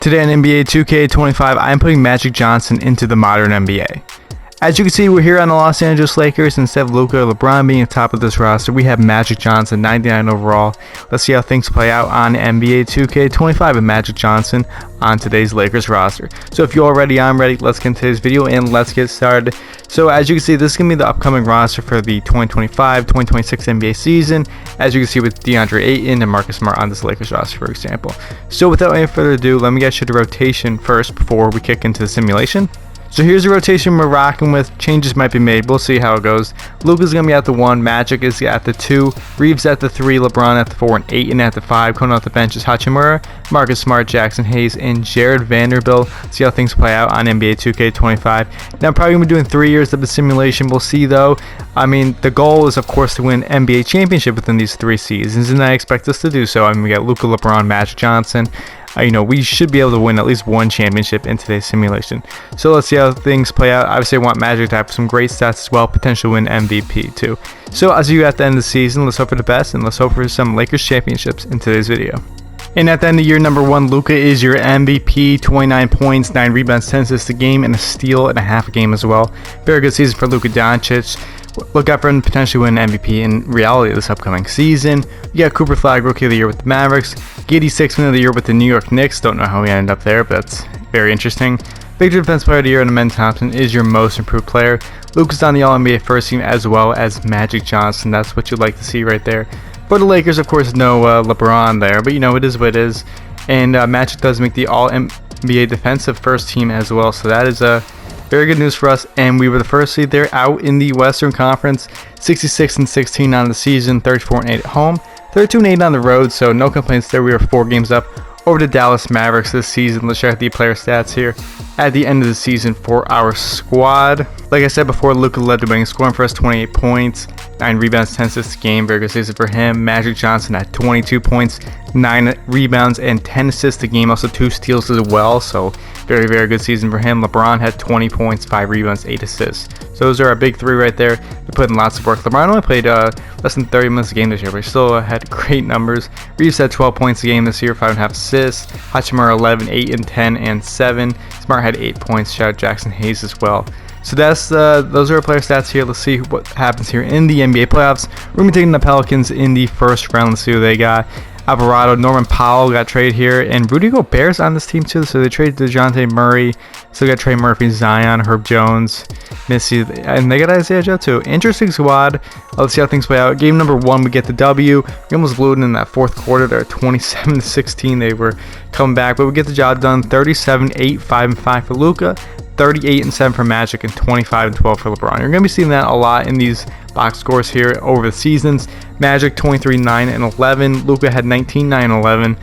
Today on NBA 2K25, I'm putting Magic Johnson into the modern NBA. As you can see, we're here on the Los Angeles Lakers. Instead of Luka or LeBron being at the top of this roster, we have Magic Johnson, 99 overall. Let's see how things play out on NBA 2K25 with Magic Johnson on today's Lakers roster. So if you're all ready, I'm ready. Let's get into today's video and let's get started. So as you can see, this is going to be the upcoming roster for the 2025-2026 NBA season. As you can see with DeAndre Ayton and Marcus Smart on this Lakers roster, for example. So without any further ado, let me get you the rotation first before we kick into the simulation. So here's the rotation we're rocking with. Changes might be made. We'll see how it goes. Luka's going to be at the 1. Magic is at the 2. Reeves at the 3. LeBron at the 4. And Ayton at the 5. Coming off the bench is Hachimura, Marcus Smart, Jackson Hayes, and Jared Vanderbilt. See how things play out on NBA 2K25. Now I'm probably going to be doing 3 years of the simulation. We'll see though. I mean, the goal is of course to win NBA championship within these 3 seasons, and I expect us to do so. I mean, we got Luka, LeBron, Magic Johnson. We should be able to win at least one championship in today's simulation. So let's see how things play out. Obviously, I want Magic to have some great stats as well, potential win MVP too. So as you at the end of the season, let's hope for the best and let's hope for some Lakers championships in today's video. And at the end of year number 1, Luka is your MVP, 29 points, 9 rebounds, 10 assists a game, and a steal and a half a game as well. Very good season for Luka Doncic. Look out for him to potentially win MVP in reality this upcoming season. You got Cooper Flag Rookie of the Year with the Mavericks. Giddey Sixth-Man of the Year with the New York Knicks. Don't know how he ended up there, but that's very interesting. Victor Defense Player of the Year and Amen Thompson is your most improved player. Luka's on the All-NBA first team as well as Magic Johnson. That's what you'd like to see right there. For the Lakers, of course, no LeBron there, but it is what it is. And Magic does make the All-NBA defensive first team as well, so that is very good news for us, and we were the first seed there out in the Western Conference. 66-16 on the season, 34-8 at home, 32-8 on the road, so no complaints there. We were 4 games up over the Dallas Mavericks this season. Let's check the player stats here at the end of the season for our squad. Like I said before, Luka led the winning scoring for us, 28 points, 9 rebounds, 10 assists a game. Very good season for him. Magic Johnson at 22 points, 9 rebounds, and 10 assists a game. Also 2 steals as well, so very, very good season for him. LeBron had 20 points, 5 rebounds, 8 assists. So those are our big 3 right there. They put in lots of work. LeBron only played less than 30 minutes a game this year, but he still had great numbers. Reeves had 12 points a game this year, 5.5 assists. Hachimura 11, 8 and 10 and 7. Smart had 8 points. Shout out Jackson Hayes as well. So that's those are our player stats here. Let's see what happens here in the NBA playoffs. We're going to be taking the Pelicans in the first round. Let's see who they got. Alvarado, Norman Powell got traded here, and Rudy Gobert's on this team too. So they traded DeJounte Murray. Still got Trey Murphy, Zion, Herb Jones, Missy, and they got Isaiah Joe too. Interesting squad. Let's see how things play out. Game number 1, we get the W. We almost blew it in that 4th quarter there, 27-16. They were coming back, but we get the job done. 37-8, 5-5 for Luka. 38-7 for Magic, and 25-12 for LeBron. You're going to be seeing that a lot in these box scores here over the seasons. Magic 23-9-11. Luka had 19-9-11.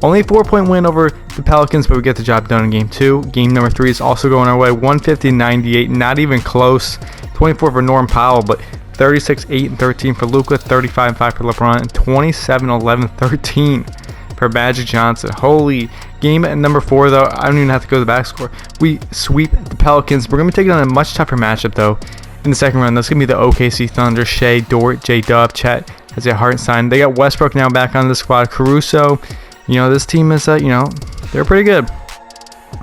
Only a 4-point win over the Pelicans, but we get the job done in game 2. Game number 3 is also going our way. 150-98, not even close. 24 for Norman Powell, but 36-8-13 for Luka, 35-5 for LeBron, and 27-11-13 for Magic Johnson. Holy. Game at number 4 though, I don't even have to go to the back score. We sweep the Pelicans. We're going to be taking on a much tougher matchup though in the second round. That's going to be the OKC Thunder. Shea, Dort, J-Dub, Chet, Isaiah Hartenstein. They got Westbrook now back on the squad. Caruso. This team is, they're pretty good.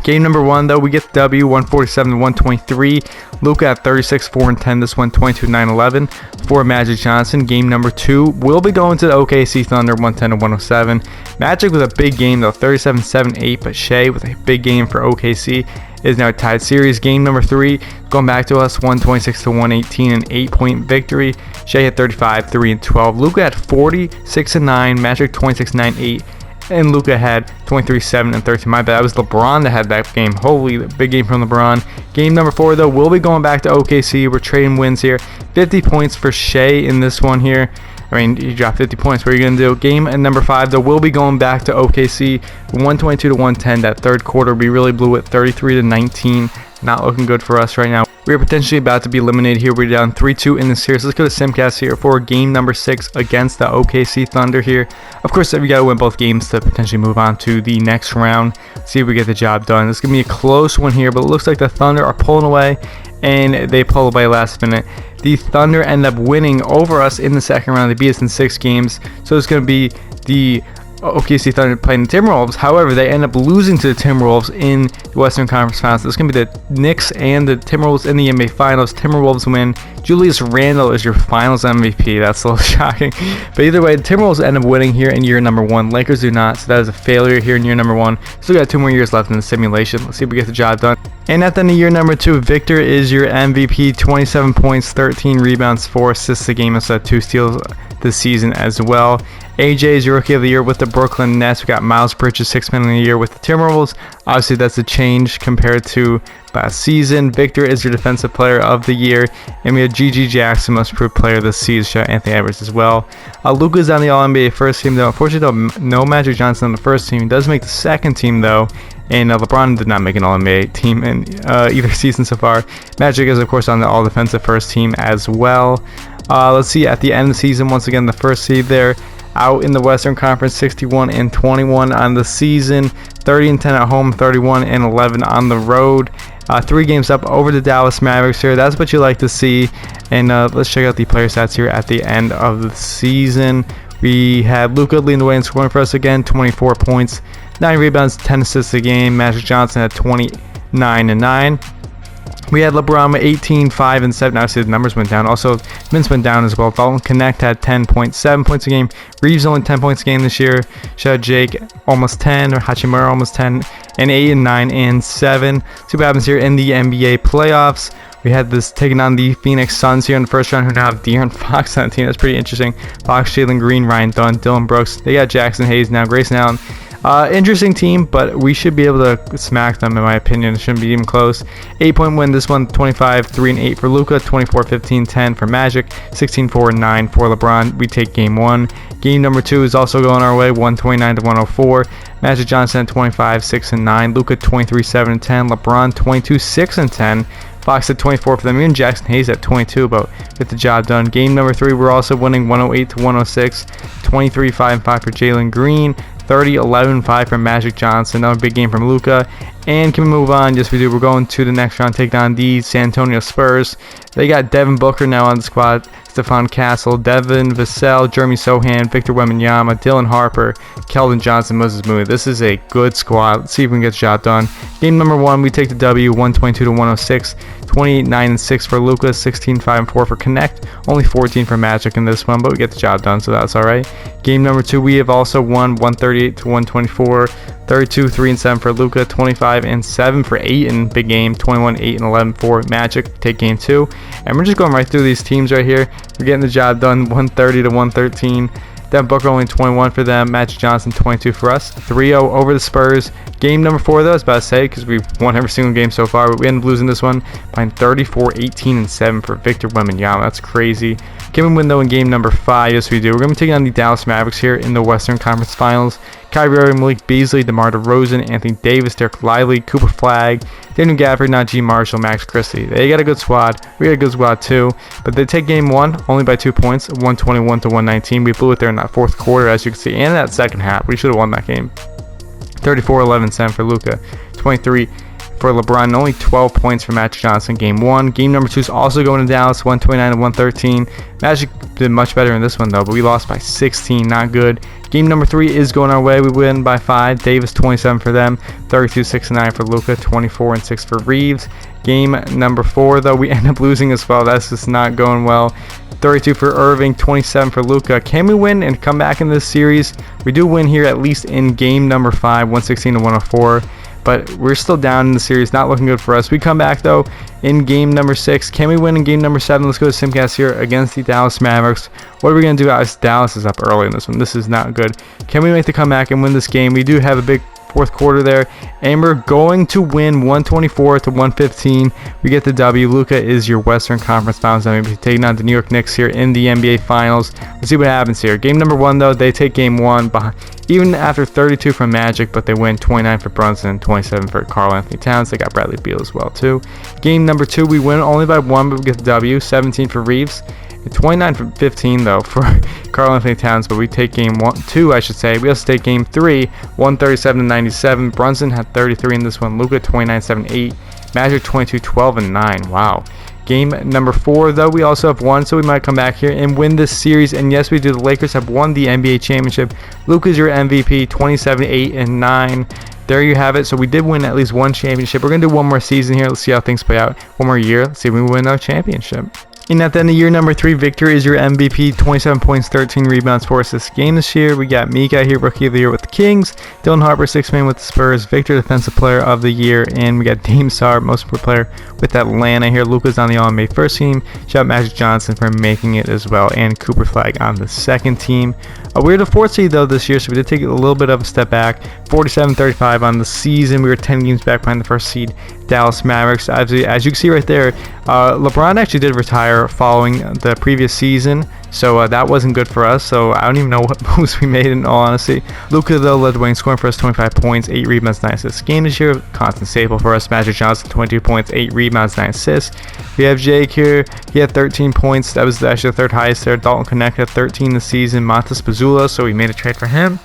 Game number 1 though, we get the W, 147-123. Luka at 36-4-10. This one 22-9-11 for Magic Johnson. Game number 2 will be going to the OKC Thunder, 110-107. Magic with a big game though, 37-7-8, but Shea with a big game for OKC is now tied series. Game number 3 going back to us, 126-118, an 8-point victory. Shea had 35, 3 and 12. Luka had 46-9, Magic 26-9-8. And Luka had 23-7 and 13. My bad. That was LeBron that had that game. Holy, big game from LeBron. Game number 4 though, we'll be going back to OKC. We're trading wins here. 50 points for Shea in this one here. He dropped 50 points. What are you going to do? Game at number 5 though, we'll be going back to OKC. 122-110. That 3rd quarter, we really blew it. 33-19. Not looking good for us right now. We are potentially about to be eliminated here. We're down 3-2 in the series. Let's go to Simcast here for game number 6 against the OKC Thunder here. Of course, we got to win both games to potentially move on to the next round. See if we get the job done. This is going to be a close one here, but it looks like the Thunder are pulling away, and they pull away last minute. The Thunder end up winning over us in the second round. They beat us in 6 games. So it's going to be the OKC Thunder playing the Timberwolves. However, they end up losing to the Timberwolves in the Western Conference Finals. This is going to be the Knicks and the Timberwolves in the NBA Finals. Timberwolves win. Julius Randle is your Finals MVP. That's a little shocking. But either way, the Timberwolves end up winning here in year number 1. Lakers do not, so that is a failure here in year number 1. Still got 2 more years left in the simulation. Let's see if we get the job done. And at the end of year number 2, Victor is your MVP. 27 points, 13 rebounds, 4 assists a game, and 2 steals this season as well. AJ is your Rookie of the Year with the Brooklyn Nets. We got Miles Bridges, 6th Man of the Year with the Timberwolves. Obviously, that's a change compared to last season. Victor is your Defensive Player of the Year. And we have G.G. Jackson, Most Improved Player this season. Shout out Anthony Edwards as well. Luka's on the All-NBA first team, though. Unfortunately, though, no Magic Johnson on the first team. He does make the second team, though. And LeBron did not make an All-NBA team in either season so far. Magic is, of course, on the All-Defensive first team as well. Let's see, at the end of the season, once again, the first seed there. Out in the Western Conference, 61-21 on the season, 30-10 at home, 31-11 on the road. 3 games up over the Dallas Mavericks here. That's what you like to see. And let's check out the player stats here at the end of the season. We had Luka leading the way in scoring for us again, 24 points, 9 rebounds, 10 assists a game. Magic Johnson at 29-9. We had LeBron with 18, 5, and 7. Obviously, the numbers went down. Also, minutes went down as well. Dalton Connect had 10.7 points a game. Reeves only 10 points a game this year. Shout out Jake, almost 10, or Hachimura almost 10, and 8, and 9, and 7. See what happens here in the NBA playoffs. We had this taking on the Phoenix Suns here in the first round, who now have De'Aaron Fox on the team. That's pretty interesting. Fox, Jalen Green, Ryan Dunn, Dylan Brooks. They got Jackson Hayes now, Grayson Allen. Interesting team, but we should be able to smack them, in my opinion. It shouldn't be even close. 8-point win this one, 25, 3, and 8 for Luka, 24, 15, 10 for Magic, 16, 4, and 9 for LeBron. We take game 1. Game number 2 is also going our way, 129-104. Magic Johnson at 25, 6, and 9. Luka 23, 7, and 10. LeBron 22, 6, and 10. Fox at 24 for them. Even Jackson Hayes at 22, but get the job done. Game number 3, we're also winning 108-106. 23, 5, and 5 for Jalen Green. 30, 11, 5 for Magic Johnson. Another big game from Luka. And can we move on? Yes, we do. We're going to the next round, take on the San Antonio Spurs. They got Devin Booker now on the squad. Stephon Castle, Devin Vassell, Jeremy Sohan, Victor Wembanyama, Dylan Harper, Keldon Johnson, Moses Moody. This is a good squad. Let's see if we can get the job done. Game number 1, we take the W, 122-106. 28, 9, and 6 for Luka, 16, 5, and 4 for Connect. Only 14 for Magic in this one, but we get the job done, so that's all right. Game number 2, we have also won 138-124. 32, 3, and 7 for Luka, 25, and 7 for Ayton. Big game, 21, 8, and 11 for Magic. Take game 2. And we're just going right through these teams right here. We're getting the job done, 130-113. Devin Booker only 21 for them. Magic Johnson 22 for us. 3-0 over the Spurs. Game number 4, though, I was about to say, because we've won every single game so far, but we ended up losing this one by 34, 18, and 7 for Victor Wembanyama. That's crazy. Can we win, though, in game number 5? Yes, we do. We're going to be taking on the Dallas Mavericks here in the Western Conference Finals. Kyrie Irving, Malik Beasley, DeMar DeRozan, Anthony Davis, Derek Lively, Cooper Flagg, Daniel Gafford, Najee Marshall, Max Christie. They got a good squad. We got a good squad too. But they take game 1 only by 2 points, 121-119. We blew it there in that fourth quarter, as you can see, and in that second half. We should have won that game. 34-11-7 for Luka, 23 for LeBron, only 12 points for Magic Johnson game 1. Game number 2 is also going to Dallas, 129-113. Magic did much better in this one, though, but we lost by 16, not good. Game number 3 is going our way. We win by 5. Davis 27 for them, 32-6-9 for Luka, 24-6 for Reeves. Game number 4, though, we end up losing as well. That's just not going well. 32 for Irving, 27 for Luka. Can we win and come back in this series? We do win here, at least in game number 5, 116-104. But we're still down in the series, not looking good for us. We come back, though, in game number 6. Can we win in game number 7? Let's go to Simcast here against the Dallas Mavericks. What are we going to do, guys? Dallas is up early in this one. This is not good. Can we make the comeback and win this game? We do have a big fourth quarter there, and we're going to win 124-115. We get the W. Luka is your Western Conference Finals MVP, taking on the New York Knicks here in the NBA Finals. Let's see what happens here. Game number 1, though, they take game 1 even after 32 from Magic, but they win 29 for Brunson, 27 for Karl-Anthony Towns. They got Bradley Beal as well too. Game number 2, we win only by 1, but we get the W. 17 for Reeves. 29 for 15, though, for Karl-Anthony Towns, but we take game 2, I should say. We also take game 3, 137-97. Brunson had 33 in this one. Luka 29-7-8. Magic 22-12-9. Wow. Game number 4, though, we also have won, so we might come back here and win this series. And yes, we do. The Lakers have won the NBA championship. Luka's your MVP, 27, 8, and 9. There you have it. So we did win at least one championship. We're going to do one more season here. Let's see how things play out. One more year. Let's see if we win our championship. And at the end of year number 3, Victor is your MVP, 27 points, 13 rebounds, 4 assists game this year. We got Mika here, Rookie of the Year with the Kings. Dylan Harper, 6-man with the Spurs. Victor, Defensive Player of the Year. And we got Dame Sarr, Most Improved Player with Atlanta here. Luka's on the All-NBA first team. Shout out Magic Johnson for making it as well. And Cooper Flag on the second team. We were the 4th seed though this year, so we did take a little bit of a step back. 47-35 on the season. We were 10 games back behind the first seed, Dallas Mavericks. As you can see right there, LeBron actually did retire following the previous season, so that wasn't good for us. So I don't even know what moves we made in all honesty. Luka though led the way in scoring for us, 25 points, 8 rebounds, 9 assists game this year. Constant staple for us. Magic Johnson, 22 points, 8 rebounds, 9 assists. We have Jake here. He had 13 points. That was actually the 3rd highest there. Dalton Connect had 13 this season. Montes Pazula, so we made a trade for him.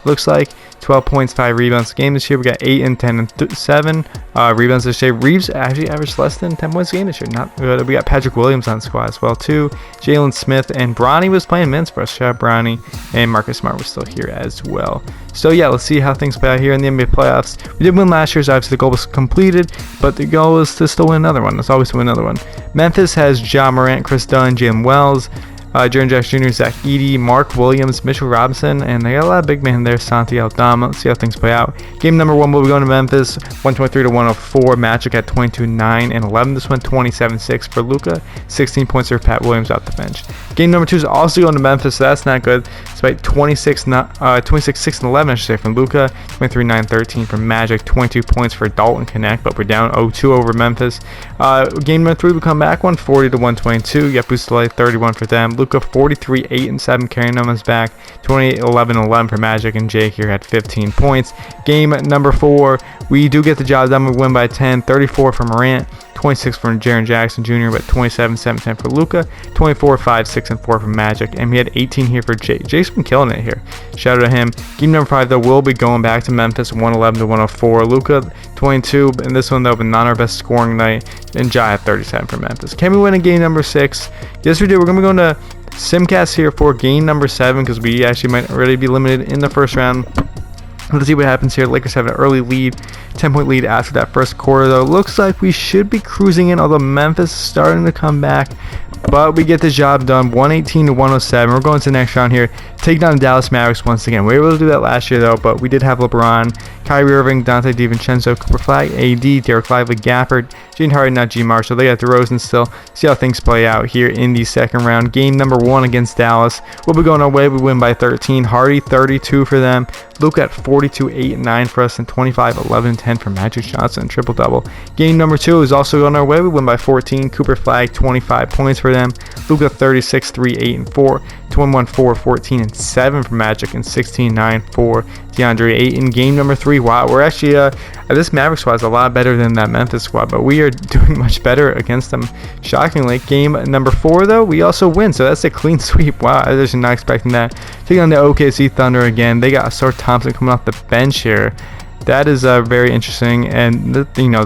Looks like 12 points, 5 rebounds a game this year. We got 8 and 10 and 7 rebounds this year. Reeves actually averaged less than 10 points a game this year. Not good. We got Patrick Williams on the squad as well too. Jalen Smith and Bronny was playing minutes for us. Shout out Bronny, and Marcus Smart was still here as well. So yeah, let's see how things play out here in the NBA playoffs. We did win last year, so obviously the goal was completed, but the goal is to still win another one. Let's always win another one. Memphis has Ja Morant, Chris Dunn, Jalen Wells, Jaren Jackson Jr., Zach Edey, Mark Williams, Mitchell Robinson, and they got a lot of big men there. Santi Aldama. Let's see how things play out. Game number 1 will be going to Memphis, 123-104. Magic at 22-9 and 11. This one 27-6 for Luka, 16 points for Pat Williams off the bench. Game number 2 is also going to Memphis, so that's not good. It's about 26-6 and 11, I should say, from Luka, 23-9, 13 from Magic, 22 points for Dalton Connect, but we're down 0-2 over Memphis. Game number 3 we come back, 140-122. Yep, Bustelé, 31 for them. Luka 43, 8 and 7 carrying them as back, 28, 11 and 11 for Magic, and Jake here had 15 points. Game number 4, we do get the job done. We win by 10, 34 for Morant, 26 from Jaren Jackson Jr., but 27, 7, 10 for Luka, 24, 5, 6, and 4 for Magic, and we had 18 here for Jake. Jake's been killing it here. Shout out to him. Game number 5, though, will be going back to Memphis, 111-104. Luka, 22, and this one, though, but not our best scoring night, and Ja at 37 for Memphis. Can we win in game number 6? Yes, we do. We're going to be going to Simcast here for game number 7, because we actually might already be limited in the first round. Let's see what happens here. Lakers have an early lead, 10-point lead after that first quarter, though. Looks like we should be cruising in, although Memphis is starting to come back. But we get the job done, 118-107. We're going to the next round here, take down the Dallas Mavericks once again. We were able to do that last year, though, but we did have LeBron, Kyrie Irving, Dante DiVincenzo, Cooper Flag, AD, Derek Lively, Gafford, Gene Harden, not G. Marshall. They got DeRozan still. See how things play out here in the second round. Game number 1 against Dallas. We'll be going our way. We win by 13. Hardy, 32 for them. Luka at 42, 8 and 9 for us, and 25, 11 and 10 for Magic Johnson, triple-double. Game number 2 is also going our way. We win by 14. Cooper Flag, 25 points for them. Luka 36, 3, 8 and 4. 21, 4, 14 and 7 for Magic, and 16, 9 for DeAndre Ayton. Game number 3. Wow, we're actually this Maverick squad is a lot better than that Memphis squad, but we are doing much better against them, shockingly. Game number 4, though, we also win, so that's a clean sweep. Wow, I was not expecting that. Taking on the OKC Thunder again. They got Ausar Thompson coming off the bench here. That is very interesting, and the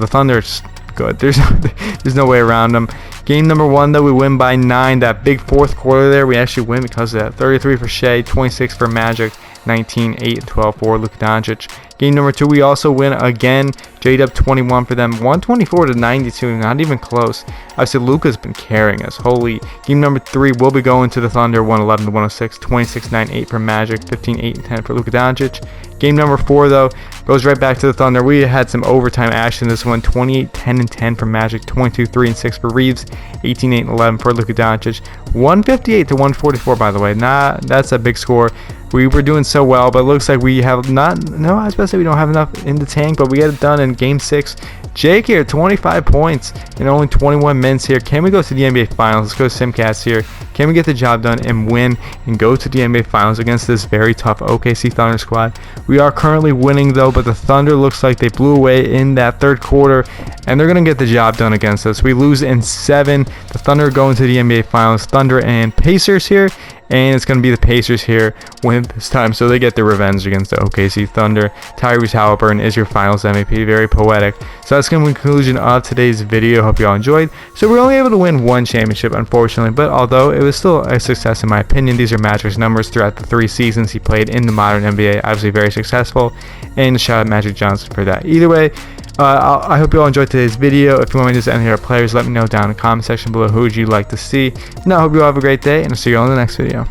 Thunder is good. There's no way around them. Game number 1, though, we win by 9. That big fourth quarter there, we actually win because of that. 33 for Shea, 26 for Magic, 19, 8, and 12 for Luka Doncic. Game number 2, we also win again. J-Dub 21 for them, 124-92, not even close. Obviously, Luka's been carrying us. Holy. Game number 3, we'll be going to the Thunder, 111-106, 26, 9, 8 for Magic, 15, 8, and 10 for Luka Doncic. Game number 4, though, goes right back to the Thunder. We had some overtime action this one, 28, 10, and 10 for Magic, 22, 3, and 6 for Reeves, 18, 8, and 11 for Luka Doncic. 158-144, by the way. That's a big score. We were doing so well, but it looks like we have I was about to say we don't have enough in the tank, but we get it done in game 6. Jake here, 25 points in only 21 minutes here. Can we go to the NBA Finals? Let's go to Simcast here. Can we get the job done and win and go to the NBA Finals against this very tough OKC Thunder squad? We are currently winning, though, but the Thunder looks like they blew away in that third quarter, and they're going to get the job done against us. We lose in 7. The Thunder go into the NBA Finals. Thunder and Pacers here. and it's going to be the Pacers here win this time, so they get their revenge against the OKC Thunder. Tyrese Halliburton is your Finals MVP. Very poetic. So that's going to be the conclusion of today's video. Hope you all enjoyed. So we're only able to win one championship, unfortunately, but although it was still a success in my opinion. These are Magic's numbers throughout the 3 seasons he played in the modern NBA. Obviously very successful, and shout out Magic Johnson for that. Either way, I hope you all enjoyed today's video. If you want me to just end here players, let me know down in the comment section below who would you like to see. And I hope you all have a great day, and I'll see you all in the next video.